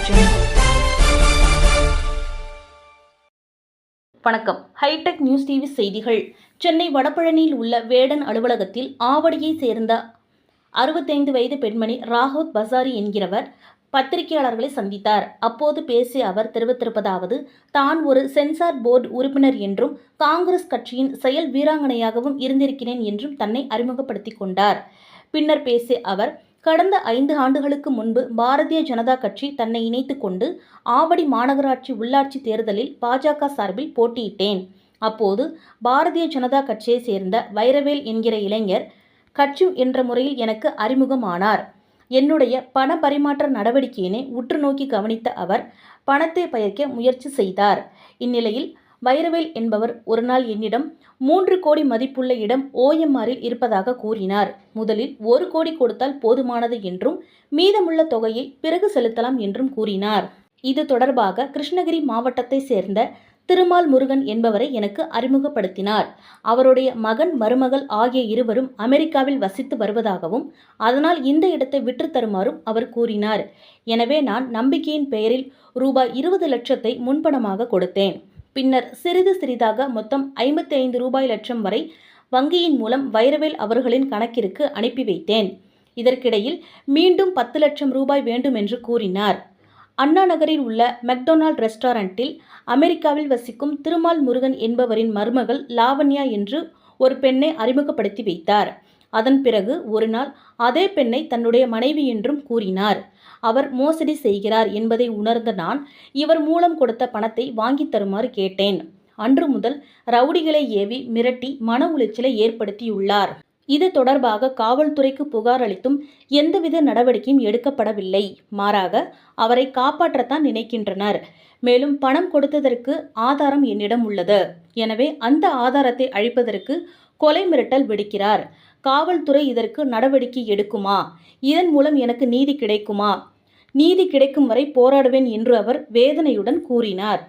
ராஜன். வணக்கம். Hitech news TV செய்திகள். சென்னை வடபழனியில் உள்ள வேடன் அலுவலகத்தில் ஆவடியை சேர்ந்த 65 வயது பெண்மணி ராகவ் பசாரி என்கிறவர் பத்திரிகையாளர்களை சந்தித்தார். அப்போது பேசிய அவர் தெரிவித்திருப்பதாவது: தான் ஒரு சென்சார் போர்டு உறுப்பினர் என்றும் காங்கிரஸ் கட்சியின் செயல் வீராங்கனையாகவும் இருந்திருக்கிறேன் என்றும் தன்னை அறிமுகப்படுத்திக் கொண்டார். பின்னர் பேசிய அவர், கடந்த 5 ஆண்டுகளுக்கு முன்பு பாரதிய ஜனதா கட்சி தன்னை இணைத்துக் கொண்டு ஆவடி மாநகராட்சி உள்ளாட்சி தேர்தலில் பாஜக சார்பில் போட்டியிட்டேன். அப்போது பாரதிய ஜனதா கட்சியை சேர்ந்த வைரவேல் என்கிற இளைஞர் கட்சி என்ற முறையில் எனக்கு அறிமுகமானார். என்னுடைய பண பரிமாற்ற நடவடிக்கையினை உற்று நோக்கி கவனித்த அவர் பணத்தை பறிக்க முயற்சி செய்தார். இந்நிலையில் வைரவேல் என்பவர் ஒருநாள் என்னிடம் 3 கோடி மதிப்புள்ள இடம் OMRல் இருப்பதாக கூறினார். முதலில் 1 கோடி கொடுத்தால் போதுமானது என்றும் மீதமுள்ள தொகையை பிறகு செலுத்தலாம் என்றும் கூறினார். இது தொடர்பாக கிருஷ்ணகிரி மாவட்டத்தை சேர்ந்த திருமால் முருகன் என்பவரை எனக்கு அறிமுகப்படுத்தினார். அவருடைய மகன், மருமகள் ஆகிய இருவரும் அமெரிக்காவில் வசித்து வருவதாகவும் அதனால் இந்த இடத்தை விற்று தருமாறும் அவர் கூறினார். எனவே நான் நம்பிக்கையின் பெயரில் ரூபாய் 20 லட்சத்தை முன்பணமாக கொடுத்தேன். பின்னர் சிறிது சிறிதாக மொத்தம் 55 லட்சம் வரை வங்கியின் மூலம் வைரவேல் அவர்களின் கணக்கிற்கு அனுப்பி வைத்தேன். இதற்கிடையில் மீண்டும் 10 லட்சம் ரூபாய் வேண்டும் என்று கூறினார். அண்ணா நகரில் உள்ள மெக்டொனால்ட் ரெஸ்டாரண்டில் அமெரிக்காவில் வசிக்கும் திருமால் முருகன் என்பவரின் மருமகள் லாவண்யா என்று ஒரு பெண்ணை அறிமுகப்படுத்தி வைத்தார். அதன் பிறகு ஒரு நாள் அதே பெண்ணை தன்னுடைய மனைவி என்றும் கூறினார். அவர் மோசடி செய்கிறார் என்பதை உணர்ந்த நான் இவர் மூலம் கொடுத்த பணத்தை வாங்கி தருமாறு கேட்டேன். அன்று முதல் ரவுடிகளை ஏவி மிரட்டி மன உளைச்சலை ஏற்படுத்தியுள்ளார். இது தொடர்பாக காவல்துறைக்கு புகார் அளித்தும் எந்தவித நடவடிக்கையும் எடுக்கப்படவில்லை. மாறாக அவரை காப்பாற்றத்தான் நினைக்கின்றனர். மேலும் பணம் கொடுத்ததற்கு ஆதாரம் என்னிடம் உள்ளது. எனவே அந்த ஆதாரத்தை அழிப்பதற்கு கொலை மிரட்டல் விடுக்கிறார். காவல்துறை இதற்கு நடவடிக்கை எடுக்குமா? இதன் மூலம் எனக்கு நீதி கிடைக்குமா? நீதி கிடைக்கும் வரை போராடுவேன் என்று அவர் வேதனையுடன் கூறினார்.